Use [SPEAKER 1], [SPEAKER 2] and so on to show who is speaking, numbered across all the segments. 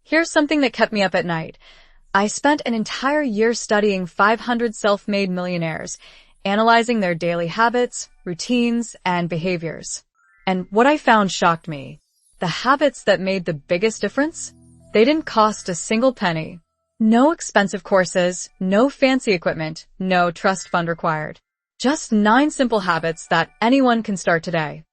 [SPEAKER 1] Here's something that kept me up at night. I spent an entire year studying 500 self-made millionaires, analyzing their daily habits, routines, and behaviors. And what I found shocked me. The habits that made the biggest difference? They didn't cost a single penny. No expensive courses, no fancy equipment, no trust fund required. Just 9 simple habits that anyone can start today.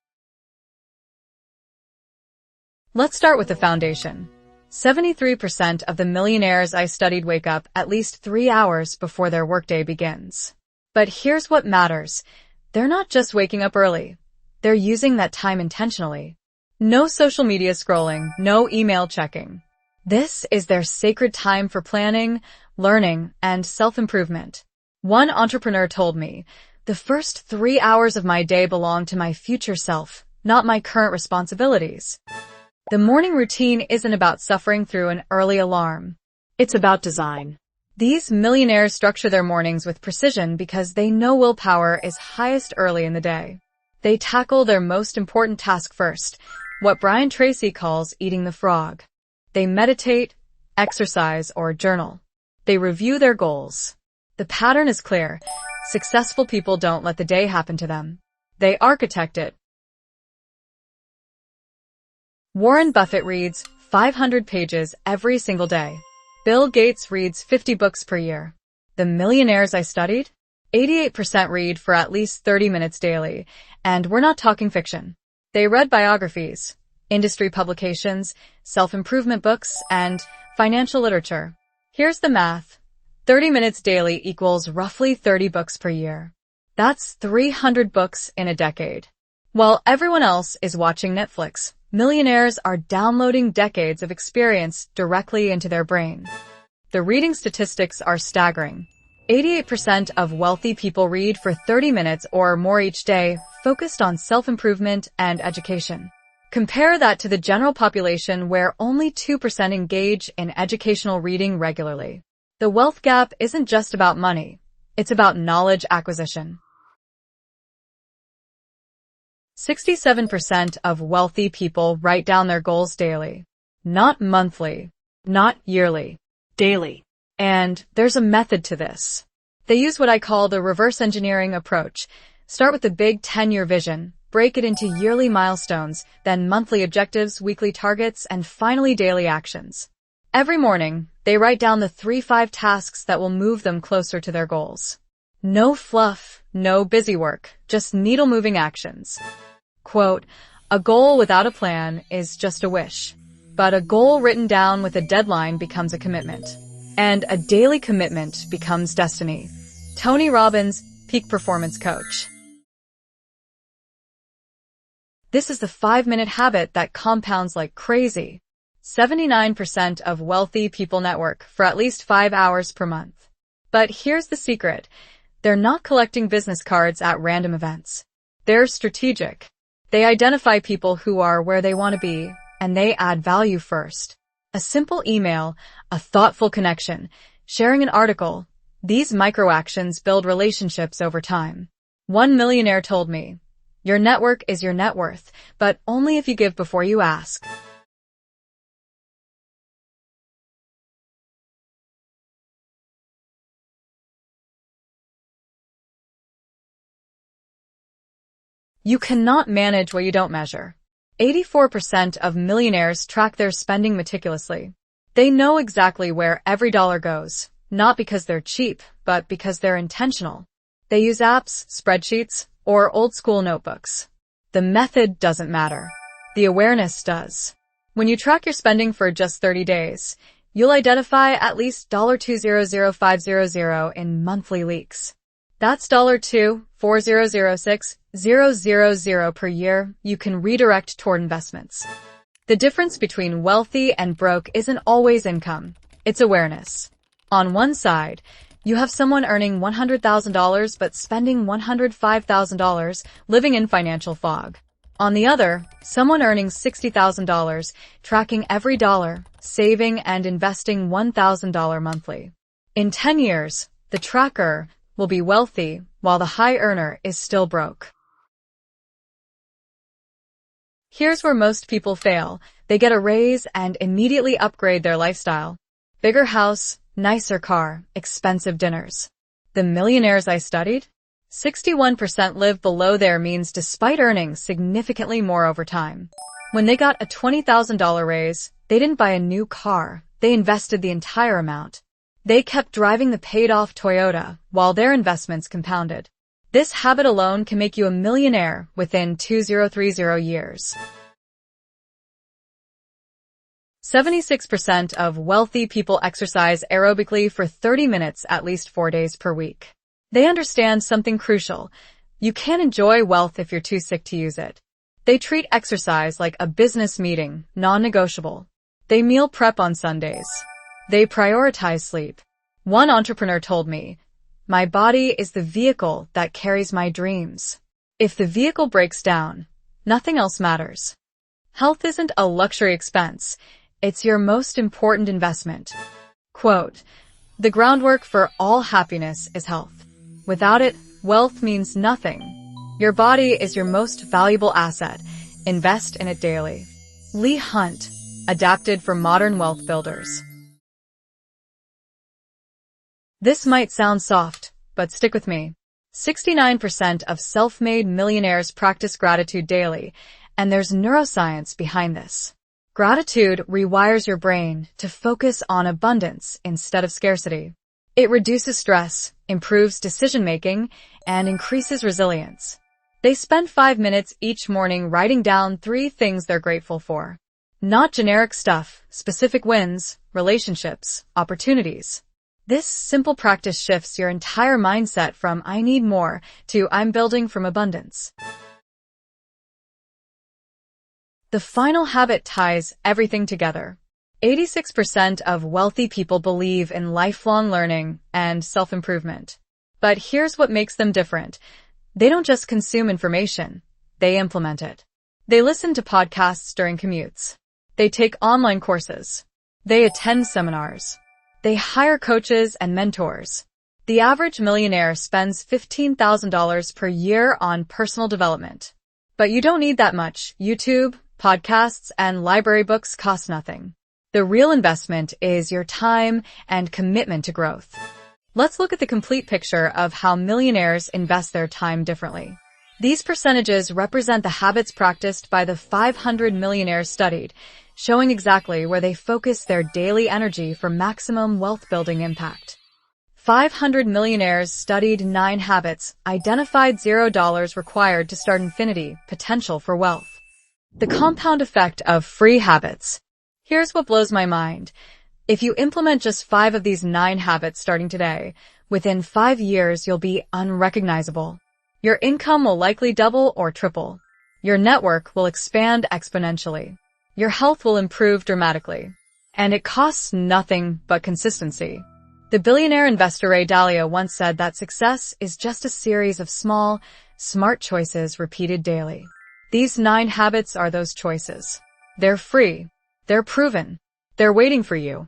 [SPEAKER 1] Let's start with the foundation. 73% of the millionaires I studied wake up at least 3 hours before their workday begins. But here's what matters. They're not just waking up early. They're using that time intentionally. No social media scrolling, no email checking. This is their sacred time for planning, learning, and self-improvement. One entrepreneur told me, "The first 3 hours of my day belong to my future self, not my current responsibilities." The morning routine isn't about suffering through an early alarm. It's about design. These millionaires structure their mornings with precision because they know willpower is highest early in the day. They tackle their most important task first, what Brian Tracy calls eating the frog. They meditate, exercise, or journal. They review their goals. The pattern is clear. Successful people don't let the day happen to them. They architect it. Warren Buffett reads 500 pages every single day. Bill Gates reads 50 books per year. The millionaires I studied? 88% read for at least 30 minutes daily, and we're not talking fiction. They read biographies, industry publications, self-improvement books, and financial literature. Here's the math. 30 minutes daily equals roughly 30 books per year. That's 300 books in a decade. While everyone else is watching Netflix, millionaires are downloading decades of experience directly into their brain. The reading statistics are staggering. 88% of wealthy people read for 30 minutes or more each day, focused on self-improvement and education. Compare that to the general population where only 2% engage in educational reading regularly. The wealth gap isn't just about money. It's about knowledge acquisition. 67% of wealthy people write down their goals daily. Not monthly, not yearly, daily. And there's a method to this. They use what I call the reverse engineering approach. Start with a big 10-year vision, break it into yearly milestones, then monthly objectives, weekly targets, and finally daily actions. Every morning, they write down the 3-5 tasks that will move them closer to their goals. No fluff, no busy work, just needle-moving actions. Quote, "A goal without a plan is just a wish, but a goal written down with a deadline becomes a commitment, and a daily commitment becomes destiny." Tony Robbins, Peak Performance Coach. This is the 5-minute habit that compounds like crazy. 79% of wealthy people network for at least 5 hours per month. But here's the secret. They're not collecting business cards at random events. They're strategic. They identify people who are where they want to be, and they add value first. A simple email, a thoughtful connection, sharing an article. These micro-actions build relationships over time. One millionaire told me, "Your network is your net worth, but only if you give before you ask." You cannot manage what you don't measure. 84% of millionaires track their spending meticulously. They know exactly where every dollar goes, not because they're cheap, but because they're intentional. They use apps, spreadsheets, or old-school notebooks. The method doesn't matter. The awareness does. When you track your spending for just 30 days, you'll identify at least $200,500 in monthly leaks. That's $24006,000 per year you can redirect toward investments. The difference between wealthy and broke isn't always income. It's awareness. On one side, you have someone earning $100,000 but spending $105,000, living in financial fog. On the other, someone earning $60,000, tracking every dollar, saving and investing $1,000 monthly. In 10 years, the tracker will be wealthy while the high earner is still broke. Here's where most people fail. They get a raise and immediately upgrade their lifestyle. Bigger house, nicer car, expensive dinners. The millionaires I studied? 61% live below their means despite earning significantly more over time. When they got a $20,000 raise, they didn't buy a new car, they invested the entire amount. They kept driving the paid-off Toyota while their investments compounded. This habit alone can make you a millionaire within 2030 years. 76% of wealthy people exercise aerobically for 30 minutes at least 4 days per week. They understand something crucial. You can't enjoy wealth if you're too sick to use it. They treat exercise like a business meeting, non-negotiable. They meal prep on Sundays. They prioritize sleep. One entrepreneur told me, "My body is the vehicle that carries my dreams. If the vehicle breaks down, nothing else matters." Health isn't a luxury expense. It's your most important investment. Quote, "The groundwork for all happiness is health. Without it, wealth means nothing. Your body is your most valuable asset. Invest in it daily." Lee Hunt, adapted for modern wealth builders. This might sound soft, but stick with me. 69% of self-made millionaires practice gratitude daily, and there's neuroscience behind this. Gratitude rewires your brain to focus on abundance instead of scarcity. It reduces stress, improves decision-making, and increases resilience. They spend 5 minutes each morning writing down 3 things they're grateful for. Not generic stuff, specific wins, relationships, opportunities. This simple practice shifts your entire mindset from "I need more" to "I'm building from abundance." The final habit ties everything together. 86% of wealthy people believe in lifelong learning and self-improvement. But here's what makes them different. They don't just consume information, they implement it. They listen to podcasts during commutes. They take online courses. They attend seminars. They hire coaches and mentors. The average millionaire spends $15,000 per year on personal development. But you don't need that much. YouTube, podcasts, and library books cost nothing. The real investment is your time and commitment to growth. Let's look at the complete picture of how millionaires invest their time differently. These percentages represent the habits practiced by the 500 millionaires studied, showing exactly where they focus their daily energy for maximum wealth-building impact. 500 millionaires studied 9 habits, identified $0 required to start infinity, potential for wealth. The compound effect of free habits. Here's what blows my mind. If you implement just 5 of these 9 habits starting today, within 5 years you'll be unrecognizable. Your income will likely double or triple. Your network will expand exponentially. Your health will improve dramatically. And it costs nothing but consistency. The billionaire investor Ray Dalio once said that success is just a series of small, smart choices repeated daily. These 9 habits are those choices. They're free. They're proven. They're waiting for you.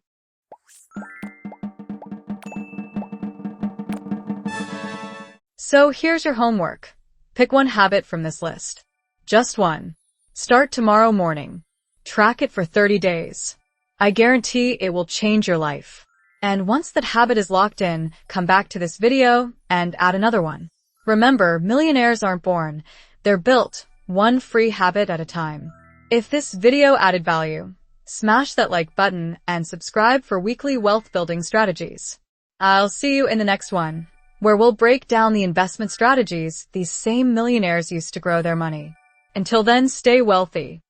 [SPEAKER 1] So here's your homework. Pick one habit from this list. Just one. Start tomorrow morning. Track it for 30 days. I guarantee it will change your life. And once that habit is locked in, come back to this video and add another one. Remember, millionaires aren't born. They're built, one free habit at a time. If this video added value, smash that like button and subscribe for weekly wealth building strategies. I'll see you in the next one, where we'll break down the investment strategies these same millionaires used to grow their money. Until then, stay wealthy.